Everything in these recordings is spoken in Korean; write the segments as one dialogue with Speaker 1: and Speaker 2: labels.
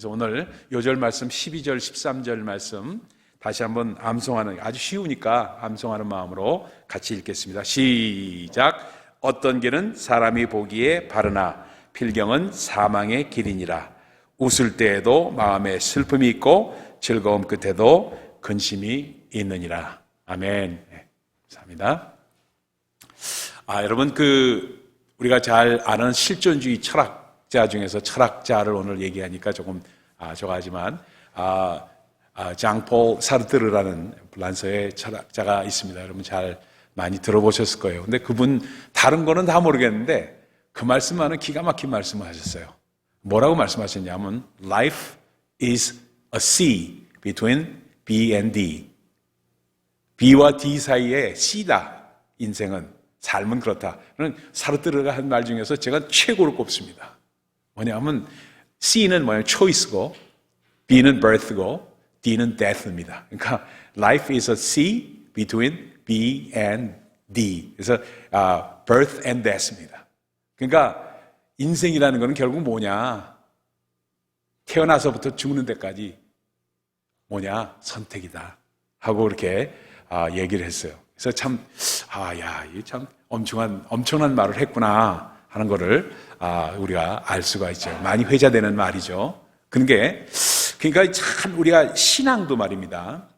Speaker 1: 그래서 오늘 요절 말씀 12절, 13절 말씀 다시 한번 암송하는, 아주 쉬우니까 암송하는 마음으로 같이 읽겠습니다. 시작. 어떤 길은 사람이 보기에 바르나 필경은 사망의 길이니라. 웃을 때에도 마음에 슬픔이 있고 즐거움 끝에도 근심이 있느니라. 아멘. 네, 감사합니다. 여러분, 우리가 잘 아는 실존주의 철학자 중에서 철학자를 오늘 얘기하니까 조금 저하지만 장폴 사르트르라는 프랑스의 철학자가 있습니다. 여러분 잘 많이 들어보셨을 거예요. 근데 그분 다른 거는 다 모르겠는데 그 말씀만은 기가 막힌 말씀을 하셨어요. 뭐라고 말씀하셨냐면 Life is a sea between B and D. B와 D 사이에 C다. 인생은, 삶은 그렇다. 사르트르가 한 말 중에서 제가 최고로 꼽습니다. 뭐냐면 C는 뭐냐면 choice고 B는 birth고 D는 death입니다. 그러니까 life is a sea between B and D. 그래서 birth and death입니다. 그러니까 인생이라는 것은 결국 뭐냐? 태어나서부터 죽는 데까지 뭐냐? 선택이다. 하고 이렇게 얘기를 했어요. 그래서 참, 이게 참 엄청난 말을 했구나 하는 거를 우리가 알 수가 있죠. 많이 회자되는 말이죠. 그러니까 참 우리가 신앙도 말입니다.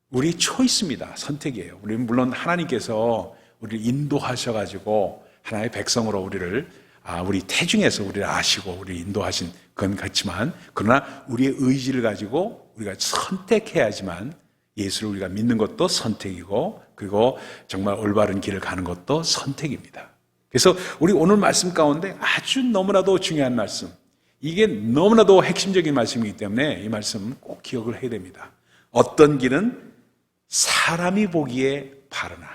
Speaker 1: 우리 초이스입니다. 선택이에요. 우리는 물론 하나님께서 우리를 인도하셔가지고 하나님의 백성으로 우리 태중에서 우리를 아시고 우리를 인도하신 건 같지만, 그러나 우리의 의지를 가지고 우리가 선택해야지만 예수를 우리가 믿는 것도 선택이고, 그리고 정말 올바른 길을 가는 것도 선택입니다. 그래서 우리 오늘 말씀 가운데 아주 너무나도 중요한 말씀, 이게 너무나도 핵심적인 말씀이기 때문에 이 말씀 꼭 기억을 해야 됩니다. 어떤 길은 사람이 보기에 바르나,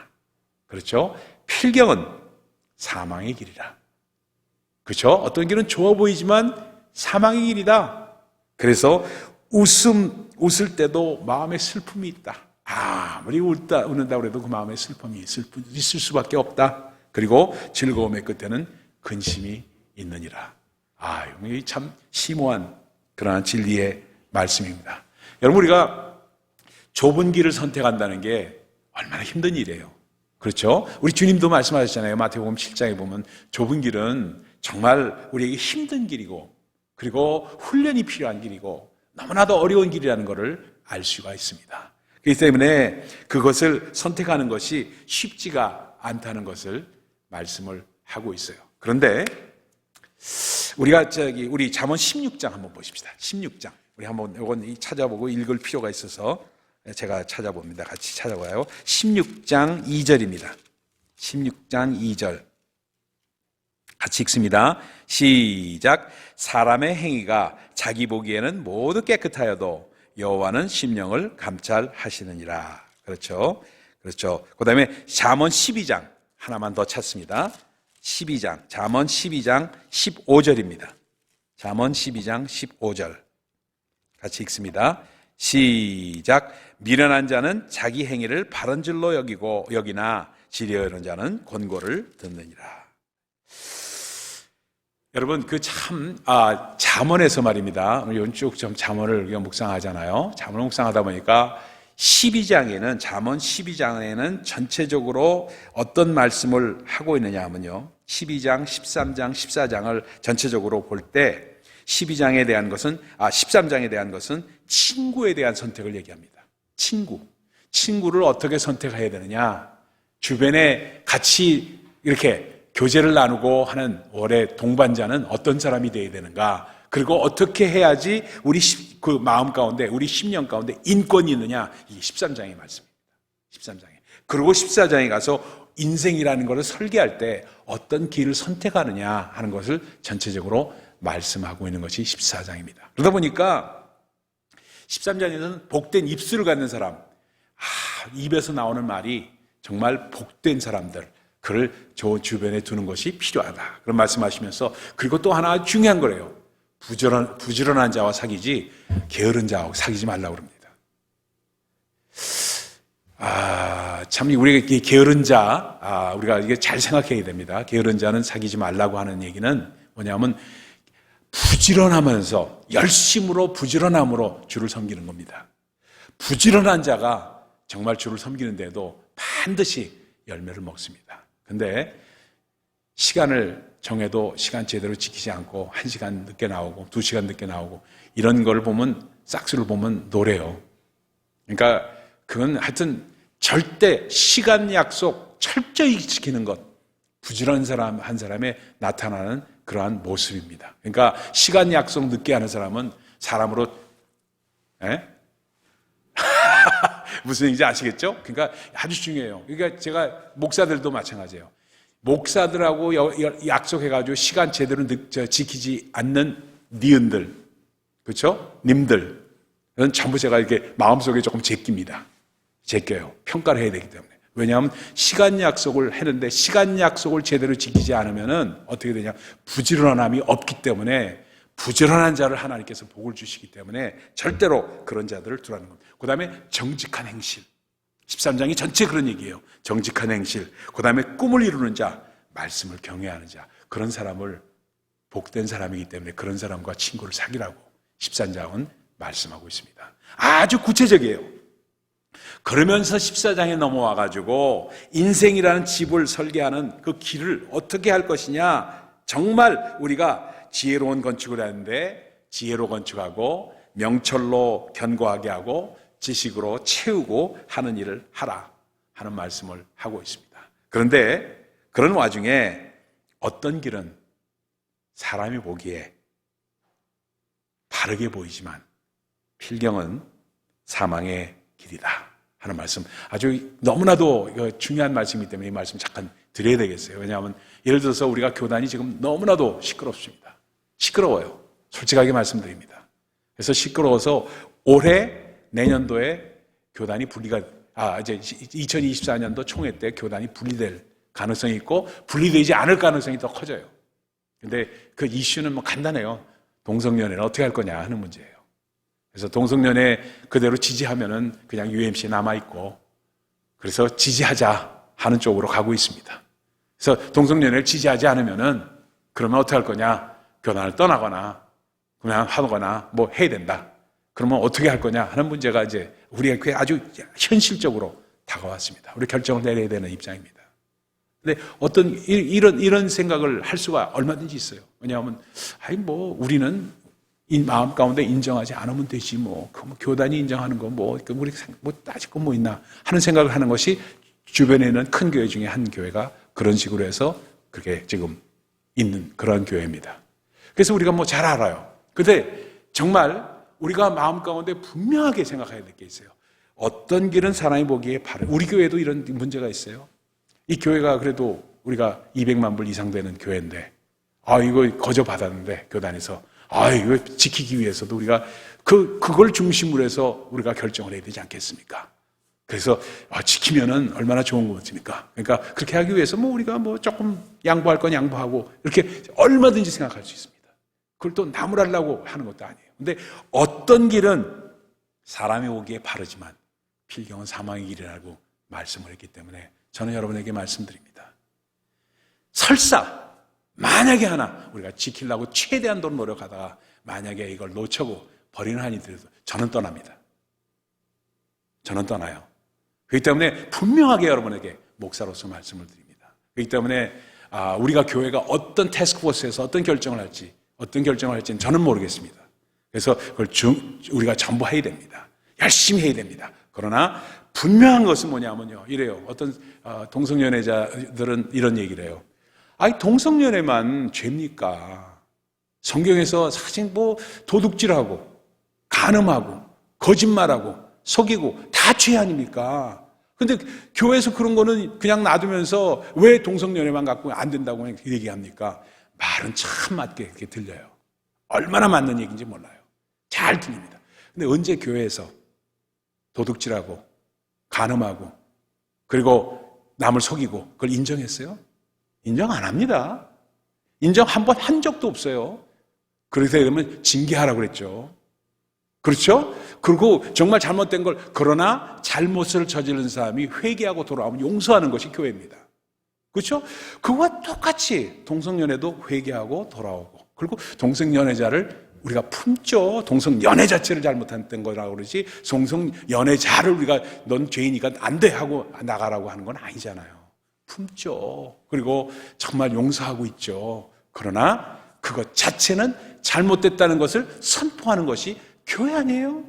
Speaker 1: 그렇죠? 필경은 사망의 길이라. 그렇죠? 어떤 길은 좋아 보이지만 사망의 길이다. 그래서 웃을 때도 마음에 슬픔이 있다. 아무리 웃는다고 해도 그 마음에 슬픔이 있을 수밖에 없다. 그리고 즐거움의 끝에는 근심이 있느니라. 이게 참 심오한 그러한 진리의 말씀입니다. 여러분, 우리가 좁은 길을 선택한다는 게 얼마나 힘든 일이에요. 그렇죠? 우리 주님도 말씀하셨잖아요. 마태복음 7장에 보면 좁은 길은 정말 우리에게 힘든 길이고, 그리고 훈련이 필요한 길이고, 너무나도 어려운 길이라는 것을 알 수가 있습니다. 그렇기 때문에 그것을 선택하는 것이 쉽지가 않다는 것을 말씀을 하고 있어요. 그런데 우리가 우리 잠언 16장 한번 보십시다. 16장. 우리 한번 이건 찾아보고 읽을 필요가 있어서 제가 찾아봅니다. 같이 찾아봐요. 16장 2절입니다. 16장 2절. 같이 읽습니다. 시작. 사람의 행위가 자기 보기에는 모두 깨끗하여도 여호와는 심령을 감찰하시느니라. 그렇죠. 그 다음에 잠언 12장 하나만 더 찾습니다. 12장, 잠언 12장 15절입니다. 잠언 12장 15절. 같이 읽습니다. 시작. 미련한 자는 자기 행위를 바른 줄로 여기나 지혜로운 자는 권고를 듣느니라. 여러분, 잠언에서 말입니다. 오늘 쭉 좀 잠언을 우리가 묵상하잖아요. 잠언을 묵상하다 보니까 12장에는, 잠언 12장에는 전체적으로 어떤 말씀을 하고 있느냐 하면요. 12장, 13장, 14장을 전체적으로 볼 때 12장에 대한 것은, 13장에 대한 것은 친구에 대한 선택을 얘기합니다. 친구를 어떻게 선택해야 되느냐. 주변에 같이 이렇게 교제를 나누고 하는 올해 동반자는 어떤 사람이 되어야 되는가? 그리고 어떻게 해야지 우리 그 마음 가운데, 우리 심령 가운데 인권이 있느냐? 이 13장의 말씀입니다. 13장에. 그리고 14장에 가서 인생이라는 것을 설계할 때 어떤 길을 선택하느냐 하는 것을 전체적으로 말씀하고 있는 것이 14장입니다. 그러다 보니까 13장에는 복된 입술을 갖는 사람, 입에서 나오는 말이 정말 복된 사람들, 그를 저 주변에 두는 것이 필요하다. 그런 말씀하시면서, 그리고 또 하나 중요한 거래요. 부지런한 자와 사귀지 게으른 자와 사귀지 말라고 그럽니다. 참 우리가 게으른 자, 우리가 이게 잘 생각해야 됩니다. 게으른 자는 사귀지 말라고 하는 얘기는 뭐냐면 부지런하면서 열심으로 부지런함으로 주를 섬기는 겁니다. 부지런한 자가 정말 주를 섬기는데도 반드시 열매를 먹습니다. 근데 시간을 정해도 시간 제대로 지키지 않고 1시간 늦게 나오고 2시간 늦게 나오고 이런 걸 보면 싹수를 보면 노래요. 그러니까 그건 하여튼 절대 시간 약속 철저히 지키는 것, 부지런한 사람 한 사람에 나타나는 그러한 모습입니다. 그러니까 시간 약속 늦게 하는 사람은 사람으로 무슨 얘기인지 아시겠죠? 그러니까 아주 중요해요. 그러니까 제가 목사들도 마찬가지예요. 목사들하고 약속해가지고 시간 제대로 지키지 않는 니은들, 그렇죠? 님들, 은 전부 제가 이렇게 마음속에 조금 제낍니다. 제껴요. 평가를 해야 되기 때문에. 왜냐하면 시간 약속을 했는데 시간 약속을 제대로 지키지 않으면은 어떻게 되냐? 부지런함이 없기 때문에 부지런한 자를 하나님께서 복을 주시기 때문에 절대로 그런 자들을 두라는 겁니다. 그 다음에 정직한 행실. 13장이 전체 그런 얘기예요. 정직한 행실. 그 다음에 꿈을 이루는 자, 말씀을 경외하는 자. 그런 사람을 복된 사람이기 때문에 그런 사람과 친구를 사귀라고 13장은 말씀하고 있습니다. 아주 구체적이에요. 그러면서 14장에 넘어와가지고 인생이라는 집을 설계하는 그 길을 어떻게 할 것이냐. 정말 우리가 지혜로운 건축을 하는데 지혜로 건축하고 명철로 견고하게 하고 지식으로 채우고 하는 일을 하라 하는 말씀을 하고 있습니다. 그런데 그런 와중에 어떤 길은 사람이 보기에 바르게 보이지만 필경은 사망의 길이다 하는 말씀, 아주 너무나도 중요한 말씀이기 때문에 이 말씀 잠깐 드려야 되겠어요. 왜냐하면 예를 들어서 우리가 교단이 지금 너무나도 시끄럽습니다. 시끄러워요. 솔직하게 말씀드립니다. 그래서 시끄러워서 올해 내년도에 교단이 이제 2024년도 총회 때 교단이 분리될 가능성이 있고 분리되지 않을 가능성이 더 커져요. 근데 그 이슈는 간단해요. 동성연애는 어떻게 할 거냐 하는 문제예요. 그래서 동성연애 그대로 지지하면은 그냥 UMC에 남아있고, 그래서 지지하자 하는 쪽으로 가고 있습니다. 그래서 동성연애를 지지하지 않으면은 그러면 어떻게 할 거냐? 교단을 떠나거나 그냥 하거나 뭐 해야 된다. 그러면 어떻게 할 거냐 하는 문제가 이제 우리에게 아주 현실적으로 다가왔습니다. 우리 결정을 내려야 되는 입장입니다. 근데 어떤 이런 생각을 할 수가 얼마든지 있어요. 왜냐하면 우리는 마음 가운데 인정하지 않으면 되지 뭐 교단이 인정하는 거 우리 따질 거 뭐 있나 하는 생각을 하는 것이 주변에 있는 큰 교회 중에 한 교회가 그런 식으로 해서 그렇게 지금 있는 그런 교회입니다. 그래서 우리가 잘 알아요. 근데 정말 우리가 마음 가운데 분명하게 생각해야 될 게 있어요. 어떤 길은 사람이 보기에 바른, 우리 교회도 이런 문제가 있어요. 이 교회가 그래도 우리가 200만 불 이상 되는 교회인데, 이거 거저 받았는데, 교단에서. 이거 지키기 위해서도 우리가 그걸 중심으로 해서 우리가 결정을 해야 되지 않겠습니까? 그래서, 지키면은 얼마나 좋은 것입니까? 그러니까 그렇게 하기 위해서 우리가 조금 양보할 건 양보하고, 이렇게 얼마든지 생각할 수 있습니다. 그걸 또 나무라려고 하는 것도 아니에요. 근데 어떤 길은 사람이 오기에 바르지만 필경은 사망의 길이라고 말씀을 했기 때문에 저는 여러분에게 말씀드립니다. 설사 만약에 하나 우리가 지키려고 최대한도로 노력하다가 만약에 이걸 놓치고 버리는 한이 들어도 저는 떠납니다. 저는 떠나요. 그렇기 때문에 분명하게 여러분에게 목사로서 말씀을 드립니다. 그렇기 때문에 우리가 교회가 어떤 태스크포스에서 어떤 결정을 할지는 저는 모르겠습니다. 그래서 그걸 우리가 전부 해야 됩니다. 열심히 해야 됩니다. 그러나 분명한 것은 뭐냐면요. 이래요. 어떤 동성연애자들은 이런 얘기를 해요. 동성연애만 죄입니까? 성경에서 사실 도둑질하고 간음하고 거짓말하고 속이고 다 죄 아닙니까? 근데 교회에서 그런 거는 그냥 놔두면서 왜 동성연애만 갖고 안 된다고 얘기합니까? 말은 참 맞게 그렇게 들려요. 얼마나 맞는 얘기인지 몰라요. 잘 들립니다. 근데 언제 교회에서 도둑질하고 간음하고 그리고 남을 속이고 그걸 인정했어요? 인정 안 합니다. 인정 한 번 한 적도 없어요. 그래서 그러면 징계하라고 그랬죠. 그렇죠? 그리고 정말 잘못된 걸, 그러나 잘못을 저지른 사람이 회개하고 돌아오면 용서하는 것이 교회입니다. 그렇죠? 그와 똑같이 동성연애도 회개하고 돌아오고 그리고 동성연애자를 우리가 품죠. 동성연애 자체를 잘못했던 거라고 그러지 동성연애자를 우리가 넌 죄인이니까 안 돼 하고 나가라고 하는 건 아니잖아요. 품죠. 그리고 정말 용서하고 있죠. 그러나 그것 자체는 잘못됐다는 것을 선포하는 것이 교회 아니에요?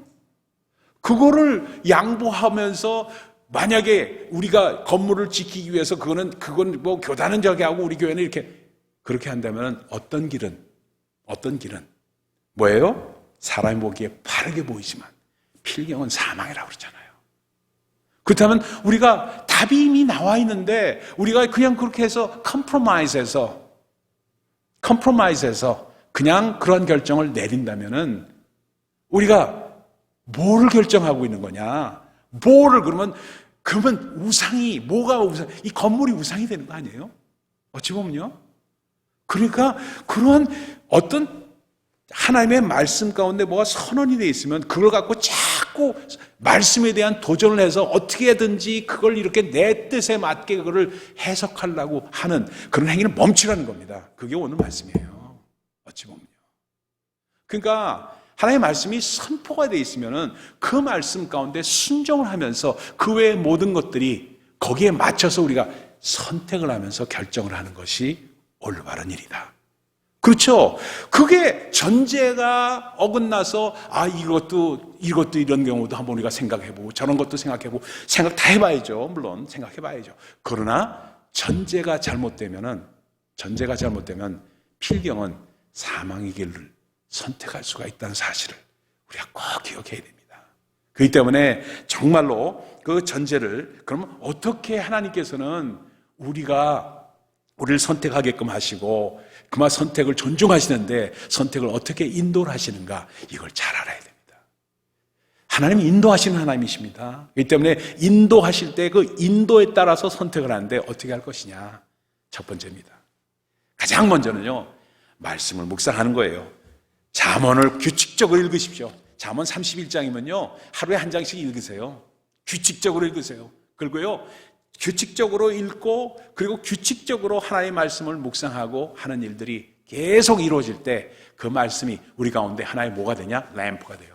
Speaker 1: 그거를 양보하면서 만약에 우리가 건물을 지키기 위해서 그건 뭐 교단은 저기 하고 우리 교회는 이렇게 그렇게 한다면 어떤 길은 뭐예요? 사람이 보기에 바르게 보이지만 필경은 사망이라고 그러잖아요. 그렇다면 우리가 답이 이미 나와 있는데 우리가 그냥 그렇게 해서 컴프로마이즈해서 그냥 그런 결정을 내린다면은 우리가 뭐를 결정하고 있는 거냐? 그러면 우상이, 이 건물이 우상이 되는 거 아니에요? 어찌 보면요. 그러니까 그러한 어떤 하나님의 말씀 가운데 뭐가 선언이 되어 있으면 그걸 갖고 자꾸 말씀에 대한 도전을 해서 어떻게든지 그걸 이렇게 내 뜻에 맞게 그거를 해석하려고 하는 그런 행위를 멈추라는 겁니다. 그게 오늘 말씀이에요. 어찌 보면요. 그러니까 하나님의 말씀이 선포가 되어 있으면은 그 말씀 가운데 순종을 하면서 그 외의 모든 것들이 거기에 맞춰서 우리가 선택을 하면서 결정을 하는 것이 올바른 일이다. 그렇죠. 그게 전제가 어긋나서 이것도 이런 경우도 한번 우리가 생각해보고 저런 것도 생각해보고 생각 다 해봐야죠. 물론 생각해봐야죠. 그러나 전제가 잘못되면 필경은 사망의 길을 선택할 수가 있다는 사실을 우리가 꼭 기억해야 됩니다. 그렇기 때문에 정말로 그 전제를 그러면 어떻게 하나님께서는 우리를 선택하게끔 하시고 그만 선택을 존중하시는데 선택을 어떻게 인도를 하시는가 이걸 잘 알아야 됩니다. 하나님이 인도하시는 하나님이십니다. 그렇기 때문에 인도하실 때 그 인도에 따라서 선택을 하는데 어떻게 할 것이냐 첫 번째입니다. 가장 먼저는요 말씀을 묵상하는 거예요. 잠언을 규칙적으로 읽으십시오. 잠언 31장이면요 하루에 한 장씩 읽으세요. 규칙적으로 읽으세요. 그리고요 규칙적으로 읽고 그리고 규칙적으로 하나님의 말씀을 묵상하고 하는 일들이 계속 이루어질 때 그 말씀이 우리 가운데 하나의 뭐가 되냐? 램프가 돼요.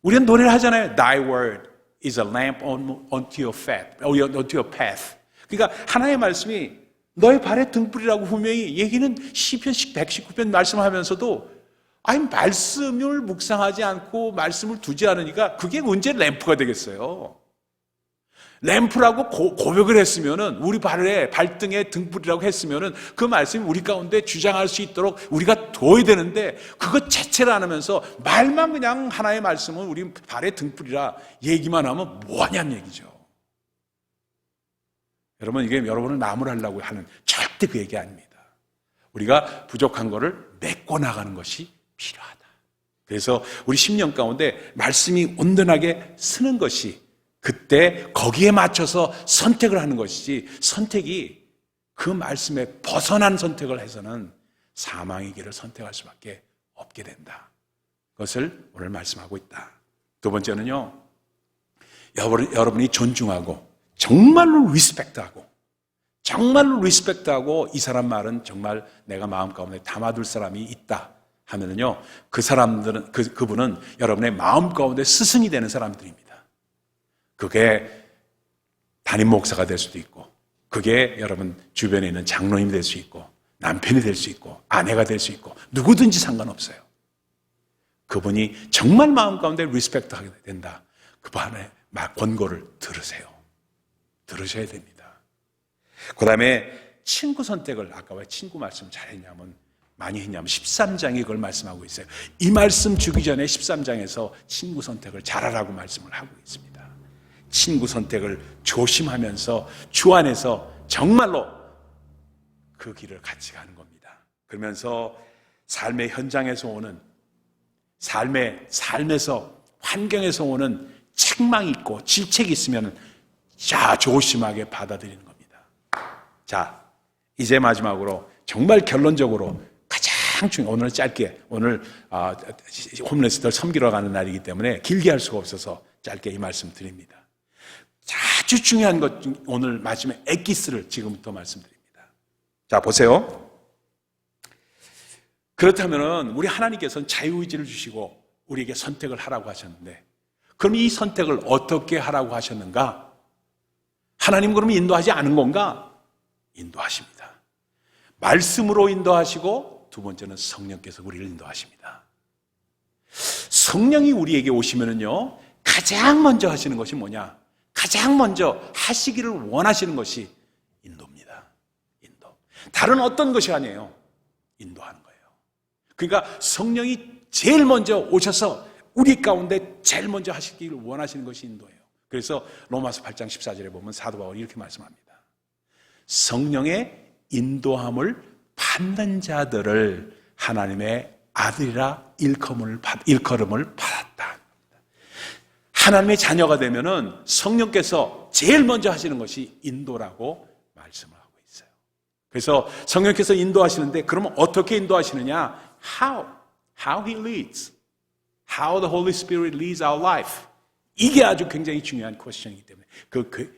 Speaker 1: 우리는 노래를 하잖아요. Thy word is a lamp unto your path. 그러니까 하나님의 말씀이 너의 발의 등불이라고 분명히 얘기는 시편 119편 말씀하면서도 말씀을 묵상하지 않고 말씀을 두지 않으니까 그게 언제 램프가 되겠어요? 램프라고 고백을 했으면은 우리 발등에 등불이라고 했으면은 그 말씀이 우리 가운데 주장할 수 있도록 우리가 둬야 되는데 그것 자체를 안 하면서 말만 그냥 하나의 말씀은 우리 발의 등불이라 얘기만 하면 뭐하냐는 얘기죠. 여러분 이게 여러분을 나무라려고 하는 절대 그 얘기 아닙니다. 우리가 부족한 거를 메꿔 나가는 것이 필요하다. 그래서 우리 10년 가운데 말씀이 온전하게 쓰는 것이 그때 거기에 맞춰서 선택을 하는 것이지 선택이 그 말씀에 벗어난 선택을 해서는 사망의 길을 선택할 수밖에 없게 된다. 그것을 오늘 말씀하고 있다. 두 번째는요. 여러분이 존중하고 정말로 리스펙트하고 이 사람 말은 정말 내가 마음 가운데 담아둘 사람이 있다 하면은요. 그분은 여러분의 마음 가운데 스승이 되는 사람들입니다. 그게 담임 목사가 될 수도 있고 그게 여러분 주변에 있는 장로님이 될 수 있고 남편이 될 수 있고 아내가 될 수 있고 누구든지 상관없어요. 그분이 정말 마음 가운데 리스펙트하게 된다. 그분의 권고를 들으셔야 됩니다. 그 다음에 친구 선택을 아까 왜 친구 말씀 많이 했냐면 13장에 그걸 말씀하고 있어요. 이 말씀 주기 전에 13장에서 친구 선택을 잘하라고 말씀을 하고 있습니다. 친구 선택을 조심하면서 주 안에서 정말로 그 길을 같이 가는 겁니다. 그러면서 삶의 현장에서 오는 삶에서 환경에서 오는 책망이 있고 질책이 있으면 조심하게 받아들이는 겁니다. 자, 이제 마지막으로 정말 결론적으로 가장 중요한 오늘 짧게 오늘 홈레스들 섬기러 가는 날이기 때문에 길게 할 수가 없어서 짧게 이 말씀 드립니다. 아주 중요한 것 오늘 마지막에 엑기스를 지금부터 말씀드립니다. 자 보세요. 그렇다면 우리 하나님께서는 자유의지를 주시고 우리에게 선택을 하라고 하셨는데, 그럼 이 선택을 어떻게 하라고 하셨는가? 하나님 그러면 인도하지 않은 건가? 인도하십니다. 말씀으로 인도하시고, 두 번째는 성령께서 우리를 인도하십니다. 성령이 우리에게 오시면은요, 가장 먼저 하시는 것이 뭐냐? 가장 먼저 하시기를 원하시는 것이 인도입니다. 인도. 다른 어떤 것이 아니에요. 인도하는 거예요. 그러니까 성령이 제일 먼저 오셔서 우리 가운데 제일 먼저 하시기를 원하시는 것이 인도예요. 그래서 로마서 8장 14절에 보면 사도 바울이 이렇게 말씀합니다. 성령의 인도함을 받는 자들을 하나님의 아들이라 일컬음을 받았다. 하나님의 자녀가 되면은 성령께서 제일 먼저 하시는 것이 인도라고 말씀을 하고 있어요. 그래서 성령께서 인도하시는데, 그러면 어떻게 인도하시느냐? How He leads. How the Holy Spirit leads our life. 이게 아주 굉장히 중요한 퀘스천이기 때문에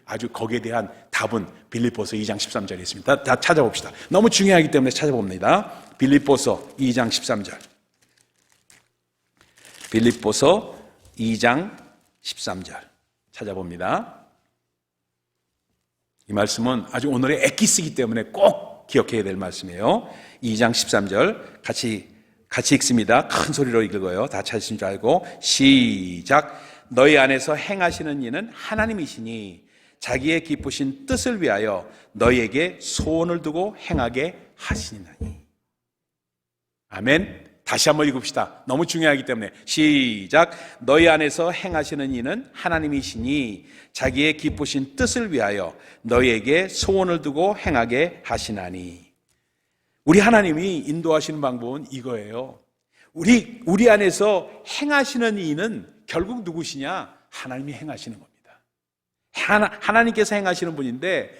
Speaker 1: 아주 거기에 대한 답은 빌립보서 2장 13절에 있습니다. 다 찾아봅시다. 너무 중요하기 때문에 찾아봅니다. 빌립보서 2장 13절. 빌립보서 2장 13절 찾아봅니다. 이 말씀은 아주 오늘의 엑기스이기 때문에 꼭 기억해야 될 말씀이에요. 2장 13절 같이 읽습니다. 큰 소리로 읽어요. 다 찾으신 줄 알고 시작. 너희 안에서 행하시는 이는 하나님이시니 자기의 기쁘신 뜻을 위하여 너희에게 소원을 두고 행하게 하시나니. 아멘. 다시 한번 읽읍시다. 너무 중요하기 때문에 시작. 너희 안에서 행하시는 이는 하나님이시니 자기의 기쁘신 뜻을 위하여 너희에게 소원을 두고 행하게 하시나니. 우리 하나님이 인도하시는 방법은 이거예요. 우리 안에서 행하시는 이는 결국 누구시냐? 하나님이 행하시는 겁니다. 하나님께서 행하시는 분인데,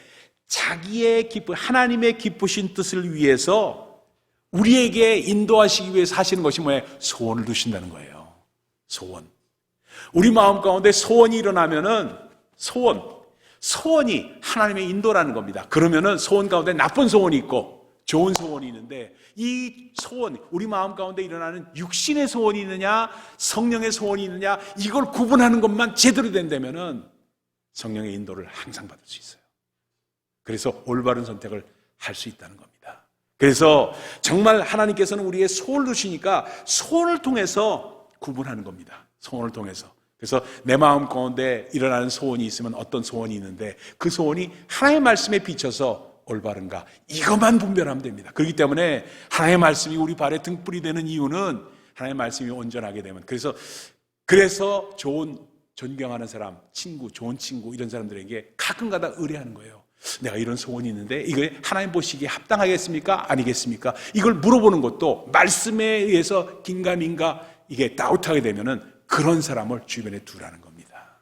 Speaker 1: 하나님의 기쁘신 뜻을 위해서 우리에게 인도하시기 위해서 하시는 것이 뭐예요? 소원을 두신다는 거예요. 소원. 우리 마음 가운데 소원이 일어나면은 소원이 하나님의 인도라는 겁니다. 그러면은 소원 가운데 나쁜 소원이 있고 좋은 소원이 있는데, 이 소원, 우리 마음 가운데 일어나는 육신의 소원이 있느냐, 성령의 소원이 있느냐, 이걸 구분하는 것만 제대로 된다면은 성령의 인도를 항상 받을 수 있어요. 그래서 올바른 선택을 할 수 있다는 겁니다. 그래서 정말 하나님께서는 우리의 소원을 주시니까 소원을 통해서 구분하는 겁니다. 소원을 통해서. 그래서 내 마음 가운데 일어나는 소원이 있으면 어떤 소원이 있는데, 그 소원이 하나님의 말씀에 비춰서 올바른가, 이것만 분별하면 됩니다. 그렇기 때문에 하나님의 말씀이 우리 발에 등불이 되는 이유는 하나님의 말씀이 온전하게 되면, 그래서 좋은 존경하는 사람, 좋은 친구 이런 사람들에게 가끔가다 의뢰하는 거예요. 내가 이런 소원이 있는데 이게 하나님 보시기에 합당하겠습니까? 아니겠습니까? 이걸 물어보는 것도 말씀에 의해서 긴가민가 이게 다우트하게 되면은 그런 사람을 주변에 두라는 겁니다.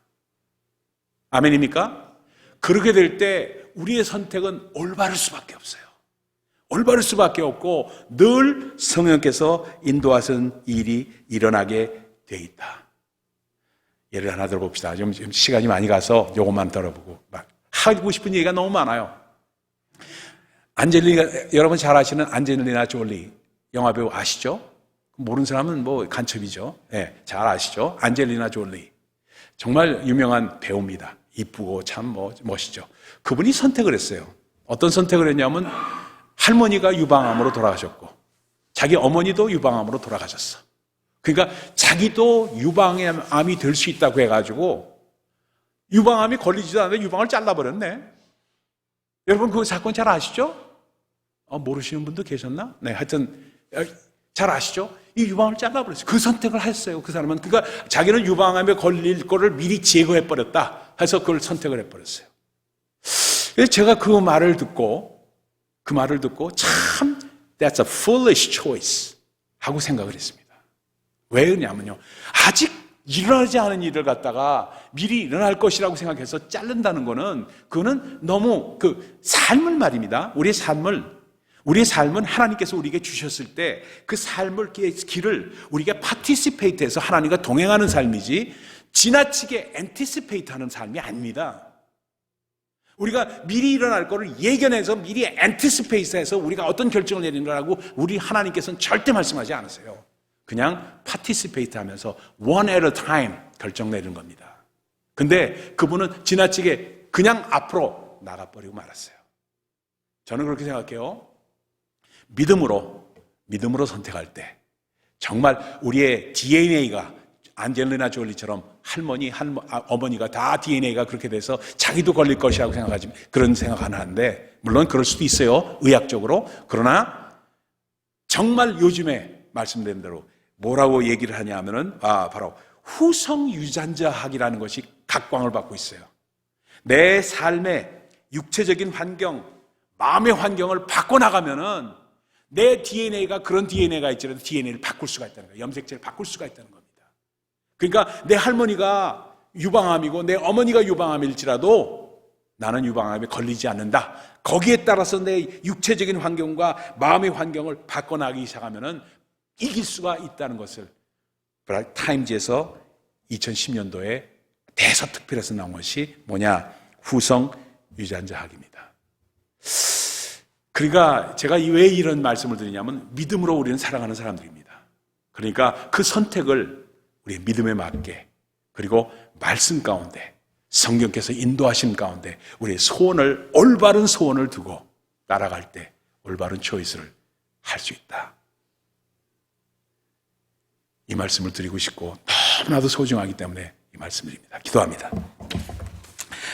Speaker 1: 아멘입니까? 그렇게 될 때 우리의 선택은 올바를 수밖에 없어요. 올바를 수밖에 없고 늘 성령께서 인도하신 일이 일어나게 돼 있다. 예를 하나 들어봅시다. 지금 시간이 많이 가서 요것만 들어보고 막 하고 싶은 얘기가 너무 많아요. 여러분 잘 아시는 안젤리나 졸리 영화배우 아시죠? 모르는 사람은 뭐 간첩이죠. 네, 잘 아시죠? 안젤리나 졸리 정말 유명한 배우입니다. 이쁘고 참 멋있죠. 그분이 선택을 했어요. 어떤 선택을 했냐면 할머니가 유방암으로 돌아가셨고 자기 어머니도 유방암으로 돌아가셨어. 그러니까 자기도 유방암이 될 수 있다고 해가지고 유방암이 걸리지도 않는데 유방을 잘라버렸네. 여러분 그 사건 잘 아시죠? 모르시는 분도 계셨나? 네, 하여튼 잘 아시죠? 이 유방을 잘라버렸어요. 그 선택을 했어요. 그 사람은. 그러니까 자기는 유방암에 걸릴 거를 미리 제거해버렸다 해서 그걸 선택을 해버렸어요. 그래서 제가 그 말을 듣고 참 that's a foolish choice 하고 생각을 했습니다. 왜 그러냐면요, 아직 일어나지 않은 일을 갖다가 미리 일어날 것이라고 생각해서 자른다는 거는, 그거는 너무 삶을 말입니다. 우리의 삶은 하나님께서 우리에게 주셨을 때 그 삶을, 길을 우리가 파티시페이트해서 하나님과 동행하는 삶이지 지나치게 엔티시페이트하는 삶이 아닙니다. 우리가 미리 일어날 거를 예견해서 미리 엔티스페이스해서 우리가 어떤 결정을 내리는 거라고 우리 하나님께서는 절대 말씀하지 않으세요. 그냥 파티시페이트 하면서 one at a time 결정 내리는 겁니다. 근데 그분은 지나치게 그냥 앞으로 나가버리고 말았어요. 저는 그렇게 생각해요. 믿음으로 선택할 때 정말 우리의 DNA가 안젤리나 졸리처럼 어머니가 다 DNA가 그렇게 돼서 자기도 걸릴 것이라고 생각하지 그런 생각 안 하는데 물론 그럴 수도 있어요. 의학적으로. 그러나 정말 요즘에 말씀드린 대로 뭐라고 얘기를 하냐 하면은 바로 후성 유전자학이라는 것이 각광을 받고 있어요. 내 삶의 육체적인 환경, 마음의 환경을 바꿔나가면은 내 DNA가 그런 DNA가 있지라도 DNA를 바꿀 수가 있다는 거예요. 염색체를 바꿀 수가 있다는 겁니다. 그러니까 내 할머니가 유방암이고 내 어머니가 유방암일지라도 나는 유방암에 걸리지 않는다. 거기에 따라서 내 육체적인 환경과 마음의 환경을 바꿔나가기 시작하면은 이길 수가 있다는 것을 타임즈에서 2010년도에 대서특필에서 나온 것이 뭐냐? 후성 유전자학입니다. 그러니까 제가 왜 이런 말씀을 드리냐면 믿음으로 우리는 살아가는 사람들입니다. 그러니까 그 선택을 우리의 믿음에 맞게 그리고 말씀 가운데 성경께서 인도하신 가운데 우리의 소원을 올바른 소원을 두고 따라갈 때 올바른 초이스를 할 수 있다. 이 말씀을 드리고 싶고 너무나도 소중하기 때문에 이 말씀드립니다. 기도합니다.